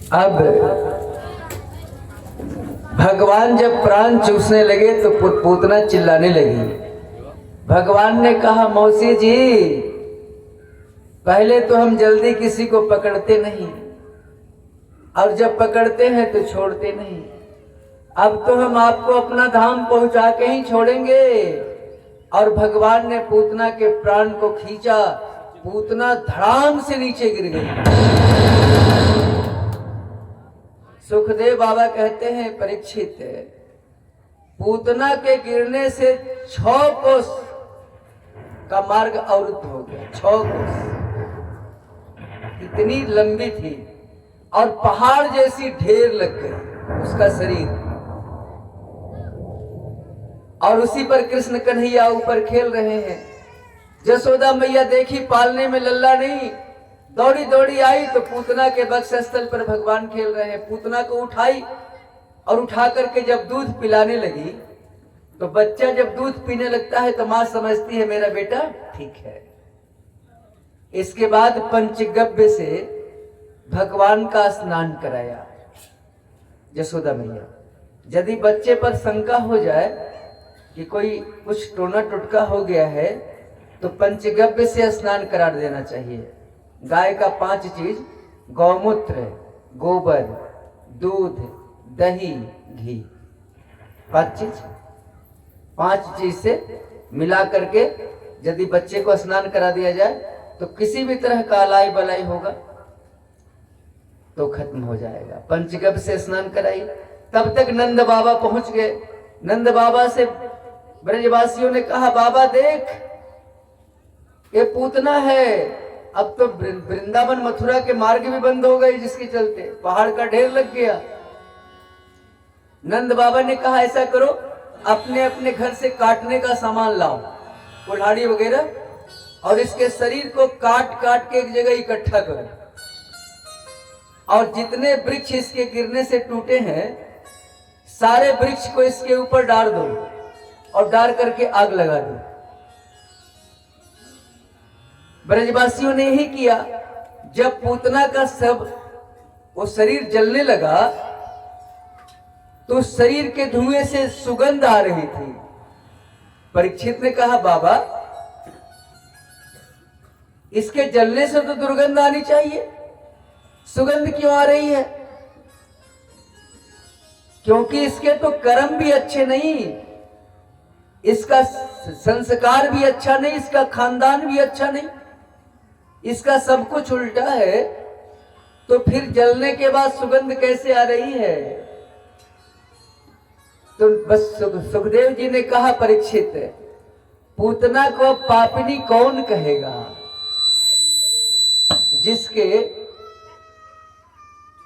अब भगवान जब प्राण चूसने लगे तो पूतना चिल्लाने लगी। भगवान ने कहा, मौसी जी, पहले तो हम जल्दी किसी को पकड़ते नहीं, और जब पकड़ते हैं तो छोड़ते नहीं। अब तो हम आपको अपना धाम पहुंचा के ही छोड़ेंगे। और भगवान ने पूतना के प्राण को खींचा, पूतना धड़ाम से नीचे गिर गई। सुखदेव बाबा कहते हैं, परीक्षित, पूतना के गिरने से 6 कोस का मार्ग अवरुद्ध हो गया। 6 कोस इतनी लंबी थी और पहाड़ जैसी ढेर लग गई उसका शरीर। और उसी पर कृष्ण कन्हैया ऊपर खेल रहे हैं। जसोदा मैया देखी पालने में लल्ला नहीं, दौड़ी दौड़ी आई तो पूतना के वक्षस्थल पर भगवान खेल रहे हैं। पूतना को उठाई और उठा करके जब दूध पिलाने लगी, तो बच्चा जब दूध पीने लगता है तो मां समझती है मेरा बेटा ठीक है। इसके बाद पंचगव्य से भगवान का स्नान कराया जसोदा मैया। यदि बच्चे पर शंका हो जाए कि कोई कुछ टोना टुटका हो गया है तो पंचगव्य से स्नान करा देना चाहिए। गाय का 5 चीज, गौमूत्र, गोबर, दूध, दही, घी, 5 चीज से मिला करके यदि बच्चे को स्नान करा दिया जाए तो किसी भी तरह का अलाई बलाई होगा तो खत्म हो जाएगा। पंचगव्य से स्नान कराई। तब तक नंद बाबा पहुंच गए। नंद बाबा से ब्रजवासियों ने कहा, बाबा देख, ये पूतना है। अब तो वृंदावन मथुरा के मार्ग भी बंद हो गए, जिसके चलते पहाड़ का ढेर लग गया। नंद बाबा ने कहा, ऐसा करो, अपने अपने घर से काटने का सामान लाओ, कुल्हाड़ी वगैरह, और इसके शरीर को काट काट के एक जगह इकट्ठा करो, और जितने वृक्ष इसके गिरने से टूटे हैं सारे वृक्ष को इसके ऊपर डाल दो और डाल करके आग लगा दो। ब्रजवासियों ने यही किया। जब पूतना का सब वो शरीर जलने लगा तो शरीर के धुएं से सुगंध आ रही थी। परीक्षित ने कहा, बाबा इसके जलने से तो दुर्गंध आनी चाहिए, सुगंध क्यों आ रही है? क्योंकि इसके तो कर्म भी अच्छे नहीं, इसका संस्कार भी अच्छा नहीं, इसका खानदान भी अच्छा नहीं, इसका सब कुछ उल्टा है, तो फिर जलने के बाद सुगंध कैसे आ रही है? तो बस सुखदेव जी ने कहा, परीक्षित, पूतना को पापिनी कौन कहेगा? जिसके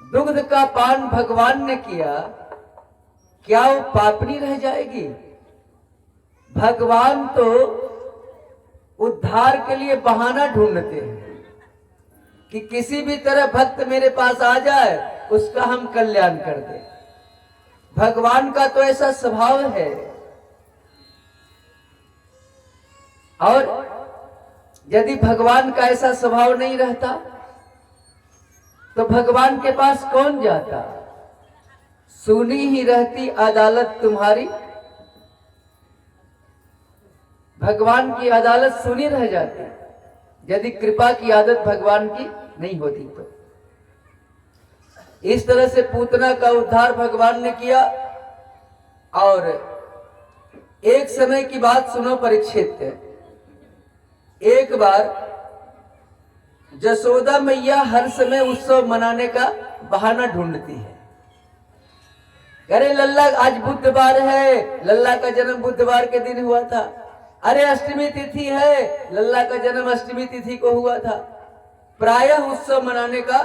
दुग्ध का पान भगवान ने किया, क्या वो पापनी रह जाएगी? भगवान तो उद्धार के लिए बहाना ढूंढते हैं कि किसी भी तरह भक्त मेरे पास आ जाए, उसका हम कल्याण कर दें। भगवान का तो ऐसा स्वभाव है। और यदि भगवान का ऐसा स्वभाव नहीं रहता तो भगवान के पास कौन जाता? सुनी ही रहती अदालत तुम्हारी, भगवान की अदालत सुनी रह जाती यदि कृपा की आदत भगवान की नहीं होती तो। इस तरह से पूतना का उद्धार भगवान ने किया। और एक समय की बात सुनो परीक्षित, एक बार जसोदा मैया हर समय उत्सव मनाने का बहाना ढूंढती है। अरे लल्ला आज बुधवार है, लल्ला का जन्म बुधवार के दिन हुआ था। अरे अष्टमी तिथि है, लल्ला का जन्म अष्टमी तिथि को हुआ था। प्रायः उत्सव मनाने का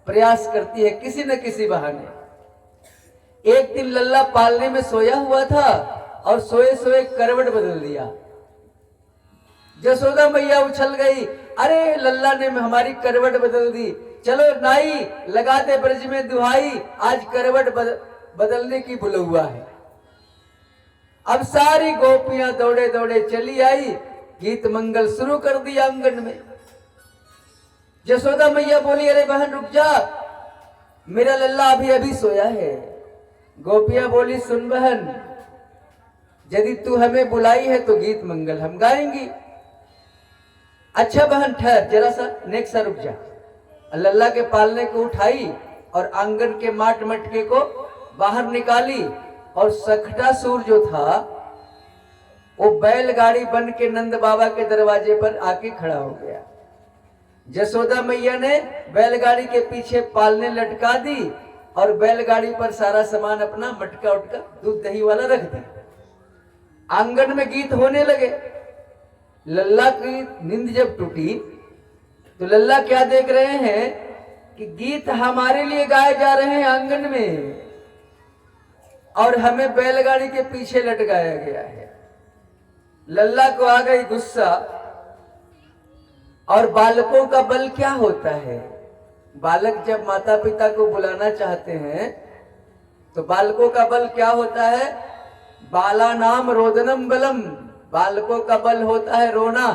प्रयास करती है किसी न किसी बहाने। एक दिन लल्ला पालने में सोया हुआ था और सोए सोए करवट बदल दिया। जसोदा मैया उछल गई, अरे लल्ला ने हमारी करवट बदल दी, चलो नाई लगा दे ब्रज में दुहाई, आज करवट बदलने की बुलौआ है। अब सारी गोपियां दौड़े दौड़े चली आई, गीत मंगल शुरू कर दिया आंगन में। जसोदा मैया बोली, अरे बहन रुक जा, मेरा लल्ला अभी अभी सोया है। गोपियां बोली, सुन बहन, यदि तू हमें बुलाई है तो गीत मंगल हम गाएंगी। अच्छा बहन ठहर, जरा सा नेक सा रुक जा। लल्ला के पालने को उठाई और आंगन के माट मटके को बाहर निकाली, और सखटासुर जो था वो बैलगाड़ी बन के नंद बाबा के दरवाजे पर आके खड़ा हो गया। जसोदा मैया ने बैलगाड़ी के पीछे पालने लटका दी और बैलगाड़ी पर सारा सामान अपना मटका उटका दूध दही वाला रख दी। आंगन में गीत होने लगे। लल्ला की नींद जब टूटी तो लल्ला क्या देख रहे हैं कि गीत हमारे लिए गाए जा रहे हैं आंगन में, और हमें बैलगाड़ी के पीछे लटकाया गया है। लल्ला को आ गई गुस्सा। और बालकों का बल क्या होता है? बालक जब माता पिता को बुलाना चाहते हैं तो बालकों का बल क्या होता है? बाला नाम रोदनम बलम। बालकों का बल होता है रोना।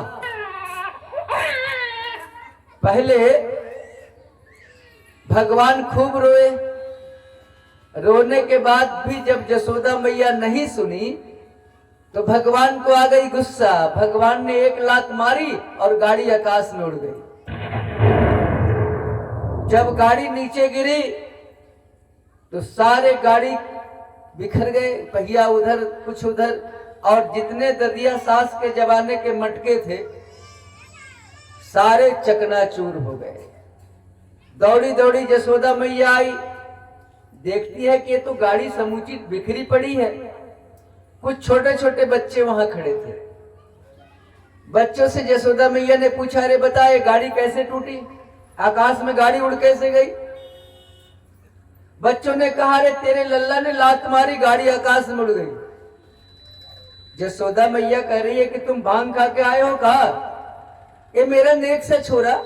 पहले भगवान खूब रोए। रोने के बाद भी जब जसोदा मैया नहीं सुनी तो भगवान को आ गई गुस्सा। भगवान ने एक लात मारी और गाड़ी आकाश में उड़ गई। जब गाड़ी नीचे गिरी तो सारे गाड़ी बिखर गए, पहिया उधर कुछ उधर, और जितने ददिया सास के जमाने के मटके थे सारे चकनाचूर हो गए। दौड़ी दौड़ी जसोदा मैया आई, देखती है कि ये तो गाड़ी समूची बिखरी पड़ी है। कुछ छोटे छोटे बच्चे वहां खड़े थे। बच्चों से जसोदा मैया ने पूछा, अरे बता ये गाड़ी कैसे टूटी, आकाश में गाड़ी उड़ कैसे गई? बच्चों ने कहा, अरे तेरे लल्ला ने लात मारी, गाड़ी आकाश में उड़ गई। जसोदा मैया कह रही है कि तुम भांग खा के आए हो? कहा, ये मेरा नेक से छोरा,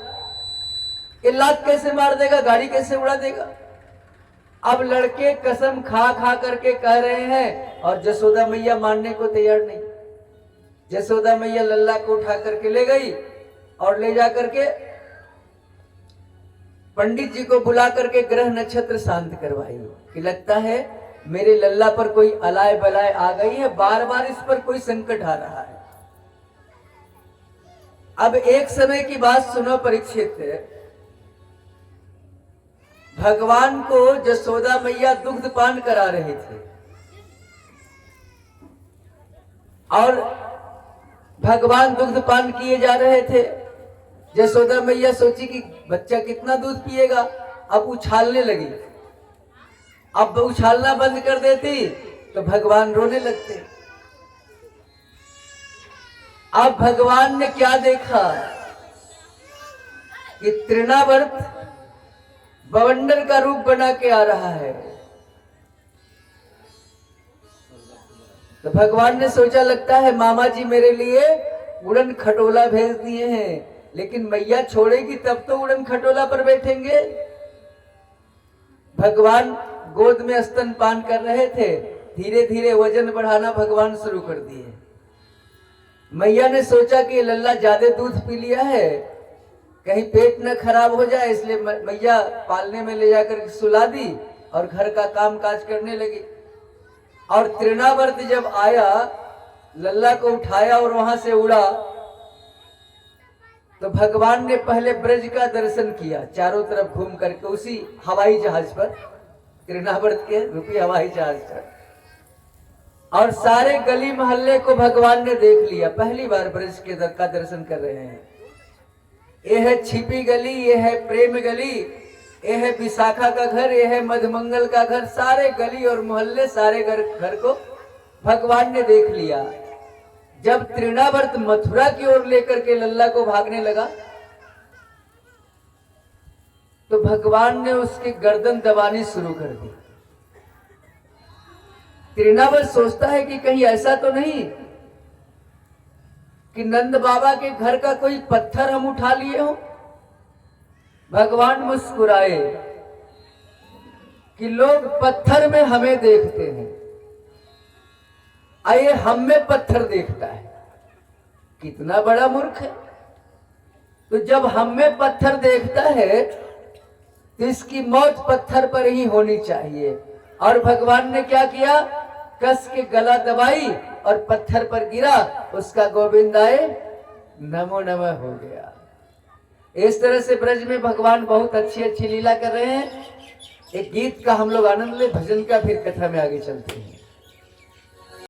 ये लात कैसे मार देगा, गाड़ी कैसे उड़ा देगा? अब लड़के कसम खा खा करके कह रहे हैं और जसोदा मैया मानने को तैयार नहीं। जसोदा मैया लल्ला को उठा करके ले गई और ले जा करके पंडित जी को बुला करके ग्रह नक्षत्र शांत करवाई कि लगता है मेरे लल्ला पर कोई अलाय बलाय आ गई है, बार बार इस पर कोई संकट आ रहा है। अब एक समय की बात सुनो परीक्षित, भगवान को जसोदा मैया दुग्ध पान करा रहे थे और भगवान दुग्ध पान किए जा रहे थे। जसोदा मैया सोची कि बच्चा कितना दूध पिएगा, अब उछालने लगी। अब उछालना बंद कर देती तो भगवान रोने लगते। अब भगवान ने क्या देखा कि तृणावर्त बवंडर का रूप बना के आ रहा है। तो भगवान ने सोचा लगता है मामा जी मेरे लिए उड़न खटोला भेज दिए हैं, लेकिन मैया छोड़ेगी तब तो उड़न खटोला पर बैठेंगे। भगवान गोद में स्तनपान कर रहे थे, धीरे धीरे वजन बढ़ाना भगवान शुरू कर दिए। मैया ने सोचा कि लल्ला ज्यादा दूध पी लिया है, कहीं पेट न खराब हो जाए, इसलिए मैया पालने में ले जाकर सुला दी और घर का काम काज करने लगी। और तृणावर्त जब आया, लल्ला को उठाया और वहां से उड़ा, तो भगवान ने पहले ब्रज का दर्शन किया चारों तरफ घूम करके, उसी हवाई जहाज पर, तृणावर्त के रूपी हवाई जहाज पर। और सारे गली मोहल्ले को भगवान ने देख लिया। पहली बार ब्रज के का दर्शन कर रहे हैं। ये है छिपी गली, ये है प्रेम गली, ये है विशाखा का घर, ये है मधुमंगल का घर। सारे गली और मोहल्ले, सारे घर को भगवान ने देख लिया। जब तृणावर्त मथुरा की ओर लेकर के लल्ला को भागने लगा तो भगवान ने उसकी गर्दन दबानी शुरू कर दी। तृणावर्त सोचता है कि कहीं ऐसा तो नहीं कि नंद बाबा के घर का कोई पत्थर हम उठा लिए हो। भगवान मुस्कुराए कि लोग पत्थर में हमें देखते हैं, आइए हम में पत्थर देखता है। कितना बड़ा मूर्ख है। तो जब हम में पत्थर देखता है तो इसकी मौत पत्थर पर ही होनी चाहिए। और भगवान ने क्या किया, कस के गला दबाई और पत्थर पर गिरा, उसका गोविंदाए नमो नमः हो गया। इस तरह से ब्रज में भगवान बहुत अच्छी अच्छी लीला कर रहे हैं। एक गीत का हम लोग आनंद ले, भजन का, फिर कथा में आगे चलते हैं।